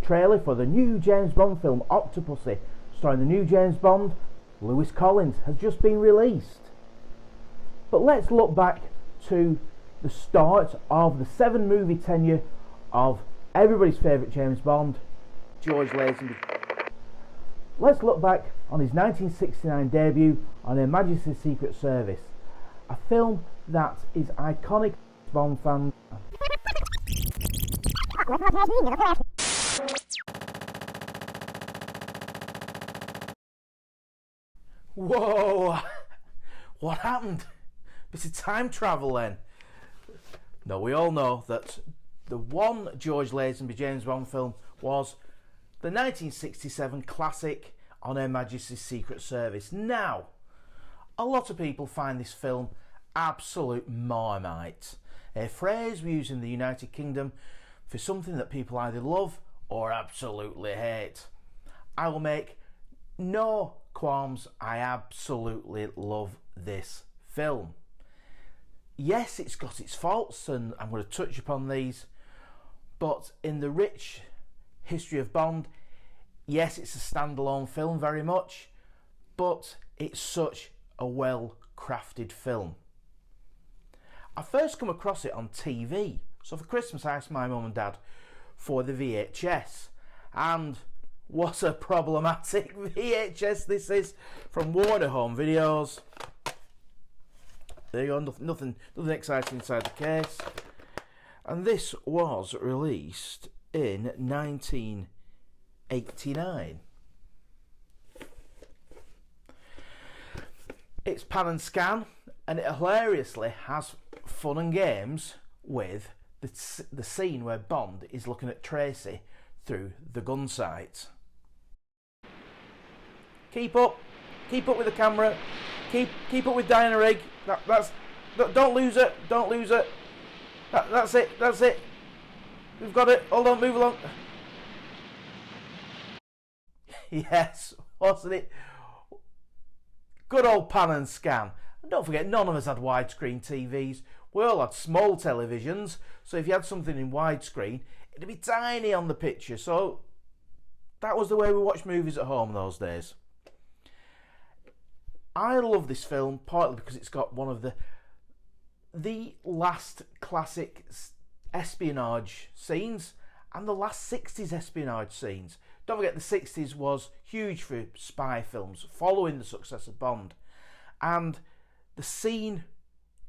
trailer for the new James Bond film Octopussy, starring the new James Bond, Lewis Collins, has just been released. But let's look back to the start of the 7-movie tenure of everybody's favourite James Bond, George Lazenby. Let's look back on his 1969 debut on Her Majesty's Secret Service, a film that is iconic to Bond fans. Whoa! What happened? Bit of time travel then. No, we all know that the one George Lazenby James Bond film was the 1967 classic On Her Majesty's Secret Service. Now, a lot of people find this film absolute marmite, a phrase we use in the United Kingdom for something that people either love or absolutely hate. I will make no qualms, I absolutely love this film. Yes, it's got its faults, and I'm going to touch upon these, but in the rich history of Bond, yes, it's a standalone film very much, but it's such a well-crafted film. I first come across it on TV. So for Christmas I asked my mum and dad for the VHS, and what a problematic VHS this is, from Warner Home Videos. There you go, nothing exciting inside the case. And this was released in 1989. It's pan and scan, and it hilariously has fun and games with the scene where Bond is looking at Tracy through the gun sight. Keep up with the camera, keep up with Diana Rigg. Don't lose it, that's it, we've got it, hold on, move along. Yes, wasn't it? Good old pan and scan. And don't forget, none of us had widescreen TVs. We all had small televisions, so if you had something in widescreen, it'd be tiny on the picture. So that was the way we watched movies at home those days. I love this film partly because it's got one of the last classic espionage scenes and the last 60s espionage scenes. Don't forget, the 60s was huge for spy films following the success of Bond, and the scene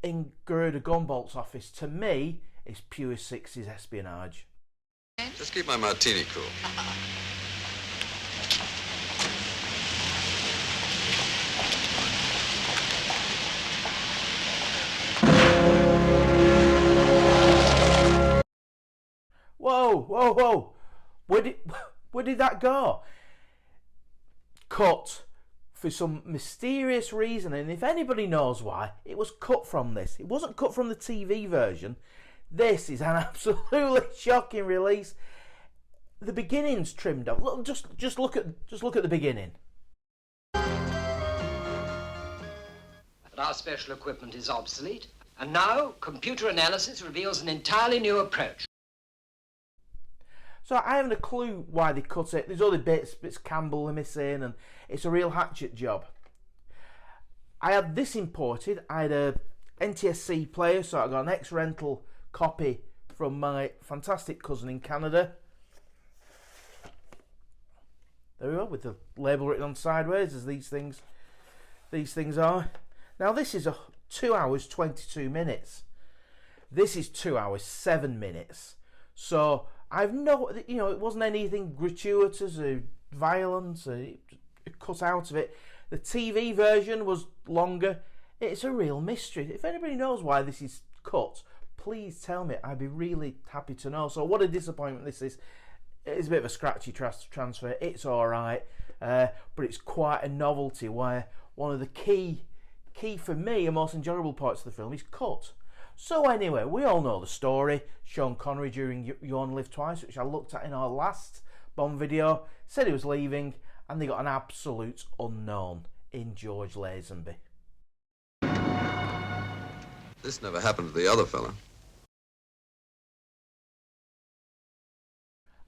in Garuda Gunbolt's office, to me, is pure 60s espionage. Just keep my martini cool. Whoa. Where did that go? Cut for some mysterious reason, and if anybody knows why, it was cut from this. It wasn't cut from the TV version. This is an absolutely shocking release. The beginning's trimmed up. Look, just look at the beginning. But our special equipment is obsolete, and now computer analysis reveals an entirely new approach. So I haven't a clue why they cut it. There's other bits Campbell are missing, and it's a real hatchet job. I had this imported. I had a NTSC player, so I got an ex-rental copy from my fantastic cousin in Canada. There we go, with the label written on sideways, as these things are. Now this is 2 hours 22 minutes. This is 2 hours 7 minutes. So it wasn't anything gratuitous or violence. It cut out of it. The TV version was longer. It's a real mystery. If anybody knows why this is cut, please tell me. I'd be really happy to know. So what a disappointment this is. It's a bit of a scratchy transfer. It's all right, but it's quite a novelty where one of the key for me and most enjoyable parts of the film is cut. So anyway, we all know the story. Sean Connery during You Only Live Twice, which I looked at in our last Bond video, said he was leaving, and they got an absolute unknown in George Lazenby. This never happened to the other fella.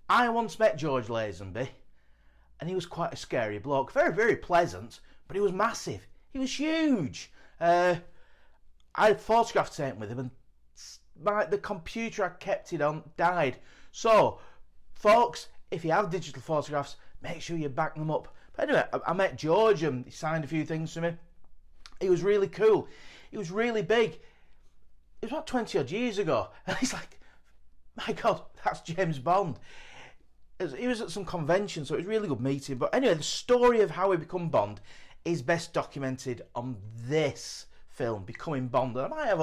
I once met George Lazenby, and he was quite a scary bloke. Very, very pleasant, but he was massive. He was huge. I had photographs taken with him, and the computer I kept it on died. So, folks, if you have digital photographs, make sure you back them up. But anyway, I met George, and he signed a few things for me. He was really cool. He was really big. It was about 20 odd years ago. And he's like, my God, that's James Bond. He was at some convention, so it was a really good meeting. But anyway, the story of how he became Bond is best documented on this film, Becoming Bond. And I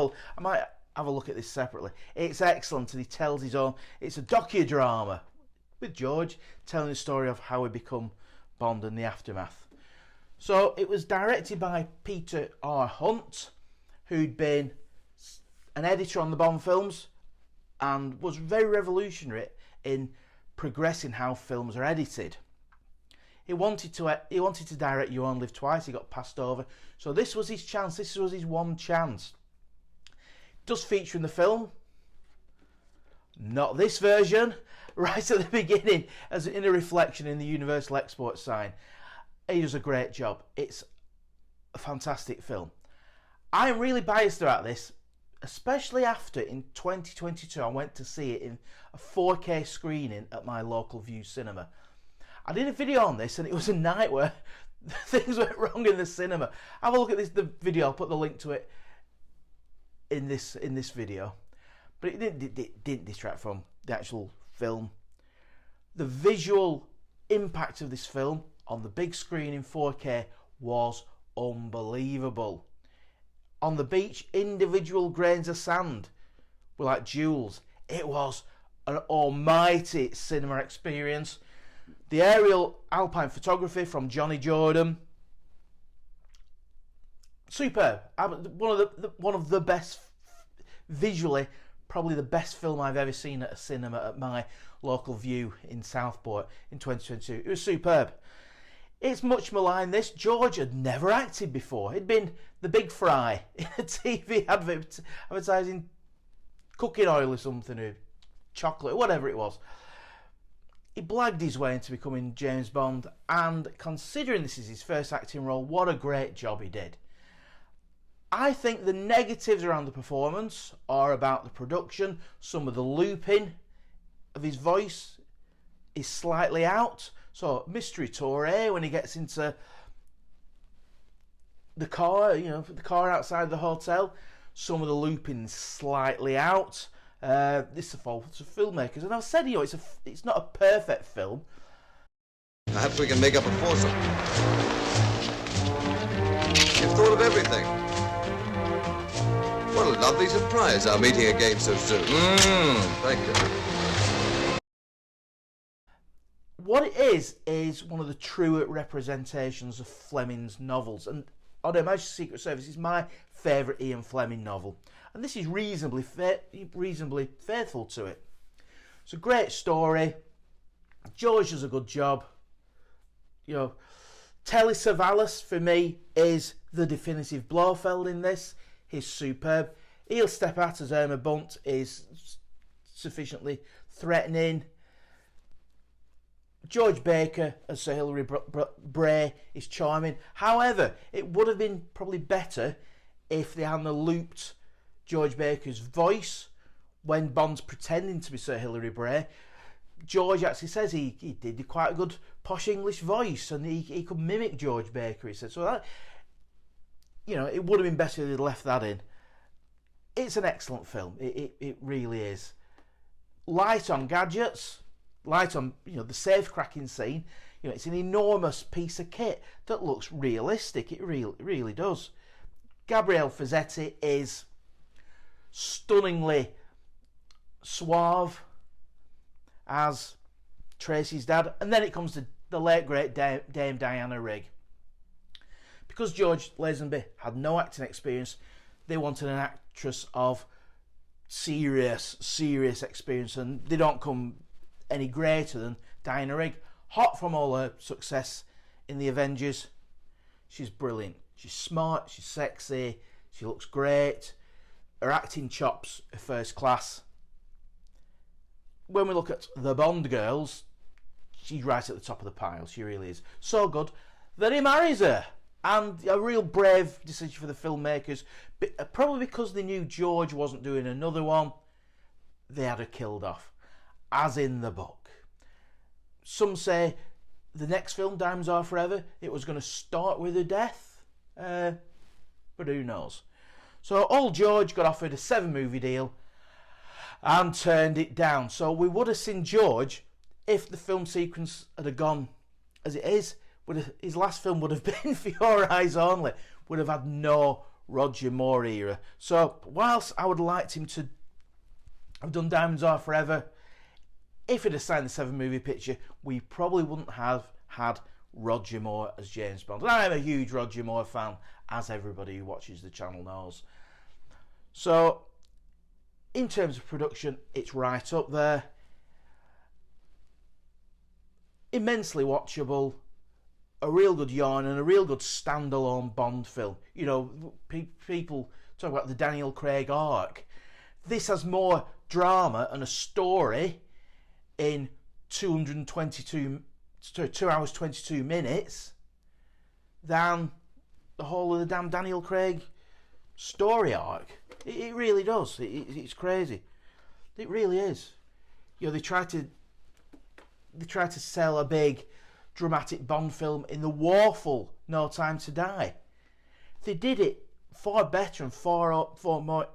might have a look at this separately. It's excellent, and he tells his own. It's a docudrama with George telling the story of how he become Bond and the aftermath. So it was directed by Peter R. Hunt, who'd been an editor on the Bond films and was very revolutionary in progressing how films are edited. He wanted to direct You Only Live Twice. He got passed over. So this was his chance. This was his one chance. It does feature in the film. Not this version. Right at the beginning, as in a reflection in the Universal Export sign. He does a great job. It's a fantastic film. I'm really biased about this, especially after in 2022 I went to see it in a 4K screening at my local View cinema. I did a video on this, and it was a night where things went wrong in the cinema. Have a look at the video. I'll put the link to it in this video. But it didn't distract from the actual film. The visual impact of this film on the big screen in 4K was unbelievable. On the beach, individual grains of sand were like jewels. It was an almighty cinema experience. The aerial alpine photography from Johnny Jordan, superb. One of the best, visually, probably the best film I've ever seen at a cinema at my local View in Southport in 2022. It was superb. It's much maligned, this. George had never acted before. He'd been the big fry in a TV advert advertising cooking oil or something, or chocolate, whatever it was. He blagged his way into becoming James Bond, and considering this is his first acting role, what a great job he did. I think the negatives around the performance are about the production. Some of the looping of his voice is slightly out. So, Mystery Torre, when he gets into the car, the car outside the hotel, some of the looping slightly out. This is a fault of filmmakers. And I've said, it's not a perfect film. Perhaps we can make up a foursome. You've thought of everything. What a lovely surprise, our meeting again so soon. Thank you. What it is one of the truer representations of Fleming's novels. And On Her Majesty's Secret Service is my favourite Ian Fleming novel. And this is reasonably faithful to it. It's a great story. George does a good job. Telly Savalas, for me, is the definitive Blofeld in this. He's superb. He'll step out as Irma Bunt is sufficiently threatening. George Baker as Sir Hilary Bray is charming. However, it would have been probably better if they hadn't looped George Baker's voice when Bond's pretending to be Sir Hilary Bray. George actually says he did quite a good posh English voice, and he could mimic George Baker, he said. So that, it would have been better if they'd left that in. It's an excellent film. It really is. Light on gadgets. Light on, the safe cracking scene. It's an enormous piece of kit that looks realistic. It really does. Gabrielle Fazzetti is stunningly suave as Tracy's dad. And then it comes to the late great Dame Diana Rigg. Because George Lazenby had no acting experience, they wanted an actress of serious experience, and they don't come any greater than Diana Rigg. Hot from all her success in the Avengers. She's brilliant. She's smart, she's sexy, she looks great. Her acting chops are first class. when we look at the Bond girls, she's right at the top of the pile. She really is. So good that he marries her. And a real brave decision for the filmmakers. Probably because they knew George wasn't doing another one, they had her killed off, as in the book. Some say the next film, Diamonds Are Forever, it was going to start with her death. But who knows? So old George got offered a 7-movie deal and turned it down. So we would have seen George, if the film sequence had gone as it is, his last film would have been For Your Eyes Only, would have had no Roger Moore era. So whilst I would have liked him to have done Diamonds Are Forever, if he'd have signed the 7-movie picture, we probably wouldn't have had Roger Moore as James Bond. And I'm a huge Roger Moore fan, as everybody who watches the channel knows. So in terms of production, it's right up there. Immensely watchable. A real good yarn and a real good standalone Bond film. You know, people talk about the Daniel Craig arc. This has more drama and a story in 2 hours 22 minutes than the whole of the damn Daniel Craig story arc. It really does. It's crazy. It really is. You know, they try to sell a big dramatic Bond film in the woeful No Time to Die. They did it far better and far more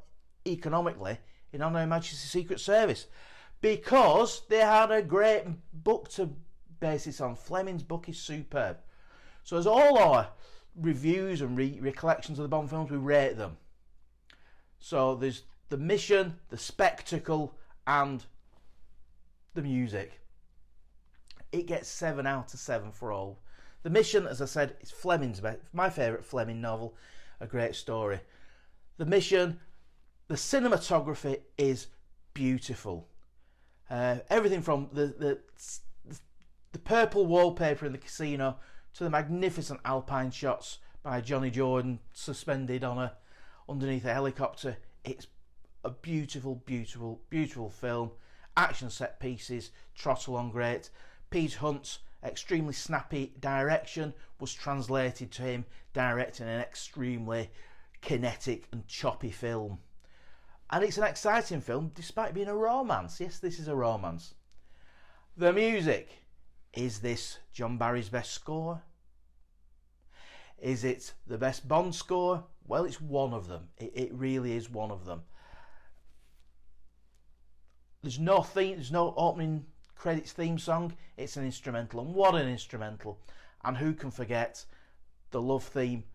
economically in On Her Majesty's Secret Service, because they had a great book to base this on. Fleming's book is superb. So as all our reviews and recollections of the Bond films, we rate them. So there's the mission, the spectacle, and the music. It gets 7 out of 7 for all. The mission, as I said, is Fleming's best, my favourite Fleming novel, a great story. The mission, the cinematography is beautiful. Everything from the purple wallpaper in the casino to the magnificent alpine shots by Johnny Jordan suspended on underneath a helicopter. It's a beautiful, beautiful, beautiful film. Action set pieces, trot along great. Pete Hunt's extremely snappy direction was translated to him directing an extremely kinetic and choppy film. And it's an exciting film despite being a romance. Yes, this is a romance. The music. Is this John Barry's best score? Is it the best Bond score? Well, it's one of them. It really is one of them. There's no theme, there's no opening credits theme song. It's an instrumental, and what an instrumental. And who can forget the love theme,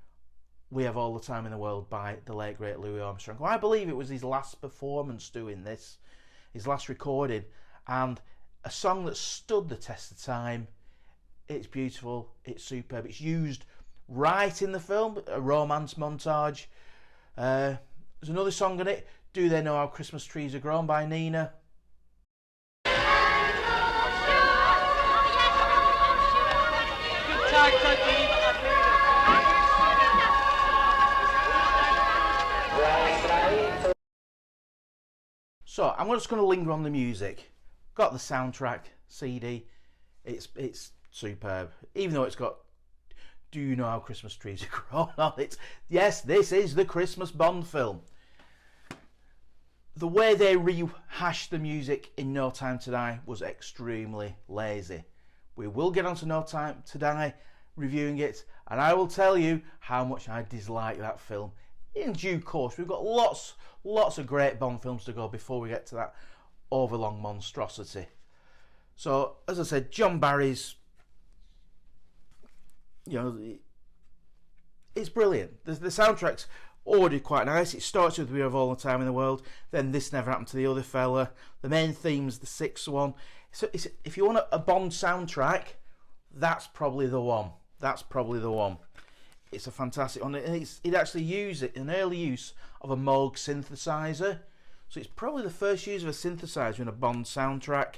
We Have All the Time in the World, by the late great Louis Armstrong. Well, I believe it was his last performance doing this, his last recording, and a song that stood the test of time. It's beautiful, it's superb, it's used right in the film, a romance montage. There's another song on it, Do They Know How Christmas Trees Are Grown, by Nina. So I'm just going to linger on the music. Got the soundtrack CD. It's superb. Even though it's got Do You Know How Christmas Trees Are Grown on it. Yes, this is the Christmas Bond film. The way they rehashed the music in No Time to Die was extremely lazy. We will get on to No Time to Die reviewing it, and I will tell you how much I dislike that film in due course. We've got lots of great Bond films to go before we get to that overlong monstrosity. So, as I said, John Barry's, you know, it's brilliant. The soundtrack's already quite nice. It starts with We Have All the Time in the World, then This Never Happened to the Other Fella. The main theme's the sixth one. So if you want a Bond soundtrack, that's probably the one. That's probably the one. It's a fantastic one. It actually used an early use of a Moog synthesizer. So it's probably the first use of a synthesizer in a Bond soundtrack.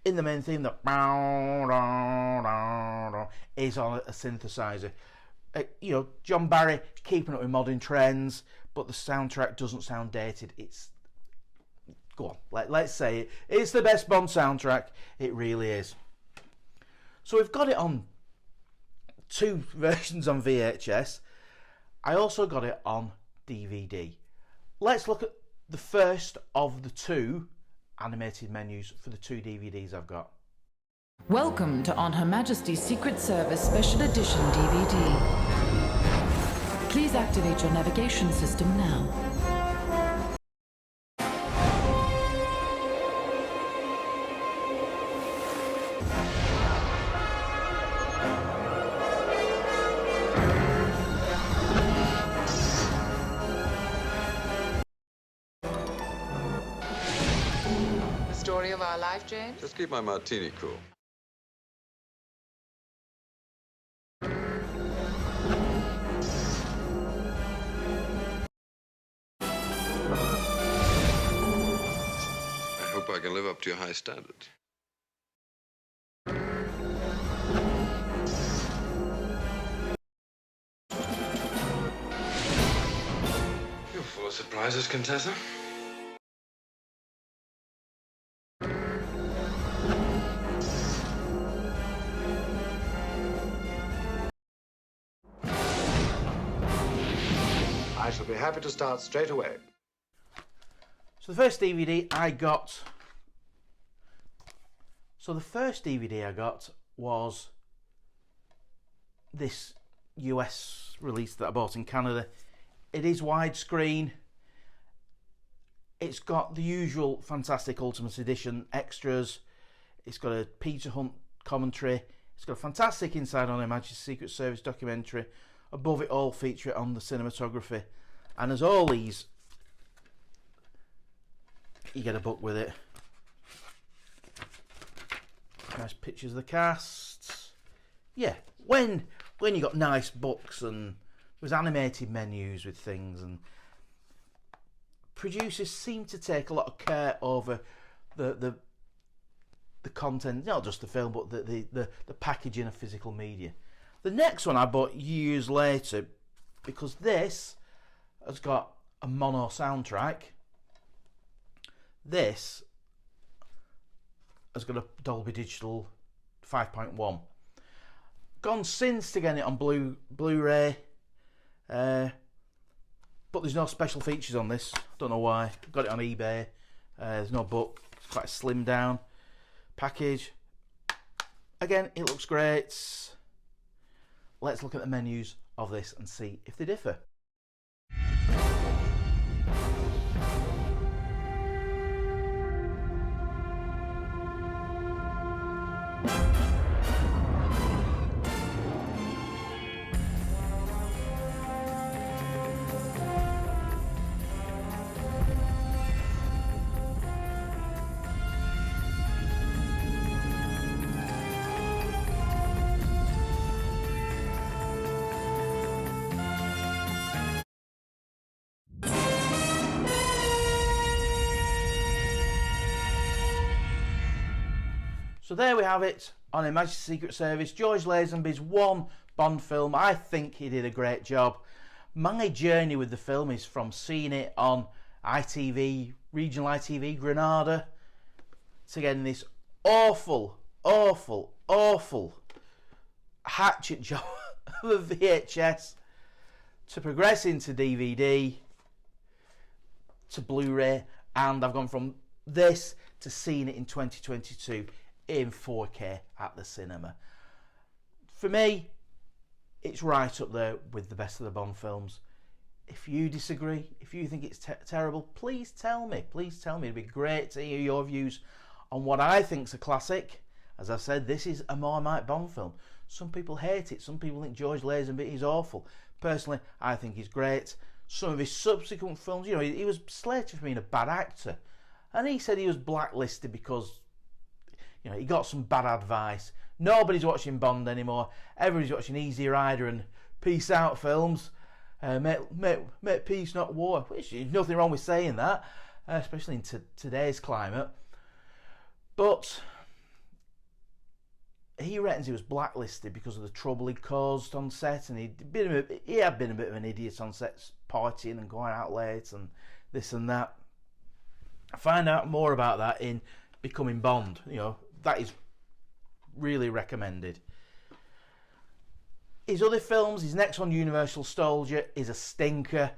In the main theme, that is on a synthesizer. You know, John Barry keeping up with modern trends, but the soundtrack doesn't sound dated. It's Go on, let's say it. It's the best Bond soundtrack. It really is. So we've got it on 2 versions on VHS. I also got it on DVD. Let's look at the first of the 2 animated menus for the 2 DVDs I've got. Welcome to On Her Majesty's Secret Service Special Edition DVD. Please activate your navigation system now. Story of our life, James? Just keep my martini cool. I hope I can live up to your high standards. You're full of surprises, Contessa. I shall be happy to start straight away. So the first DVD I got was this US release that I bought in Canada. It is widescreen. It's got the usual fantastic Ultimate Edition extras. It's got a Peter Hunt commentary. It's got a fantastic Inside on Her Majesty's Secret Service documentary. Above it all, feature it on the cinematography. And as all these, you get a book with it. Nice pictures of the cast. Yeah, when you got nice books and there's animated menus with things, and producers seem to take a lot of care over the content, not just the film, but the packaging of physical media. The next one I bought years later, because this has got a mono soundtrack. This has got a Dolby Digital 5.1. Gone since to get it on Blu-ray, but there's no special features on this. Don't know why. Got it on eBay. There's no book. It's quite a slimmed down package. Again, it looks great. Let's look at the menus of this and see if they differ. So there we have it on Her Majesty's Secret Service, George Lazenby's one Bond film. I think he did a great job. My journey with the film is from seeing it on ITV, regional ITV, Granada, to getting this awful hatchet job of VHS, to progress into DVD, to Blu-ray, and I've gone from this to seeing it in 2022 in 4K at the cinema. For me, it's right up there with the best of the Bond films. If you disagree, if you think it's terrible, please tell me. Please tell me. It'd be great to hear your views on what I think's a classic. As I said, this is a Marmite Bond film. Some people hate it. Some people think George Lazenby is awful. Personally, I think he's great. Some of his subsequent films, he was slated for being a bad actor. And he said he was blacklisted because he got some bad advice. Nobody's watching Bond anymore. Everybody's watching Easy Rider and Peace Out films. Make peace, not war. Which there's nothing wrong with saying that, especially in today's climate. But he reckons he was blacklisted because of the trouble he caused on set, and he had been a bit of an idiot on set, partying and going out late and this and that. Find out more about that in Becoming Bond. That is really recommended. His other films, his next one, Universal Soldier, is a stinker.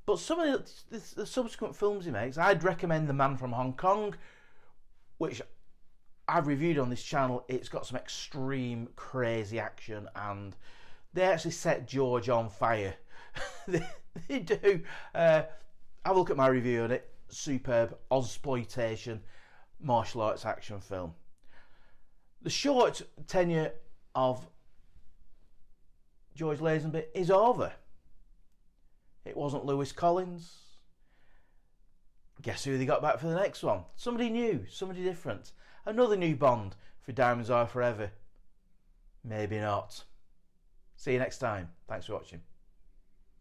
But some of the subsequent films he makes, I'd recommend The Man from Hong Kong, which I've reviewed on this channel. It's got some extreme, crazy action, and they actually set George on fire. they do. Have a look at my review on it. Superb Ozploitation martial arts action film. The short tenure of George Lazenby is over. It wasn't Lewis Collins. Guess who they got back for the next one? Somebody new, somebody different. Another new Bond for Diamonds Are Forever. Maybe not. See you next time. Thanks for watching.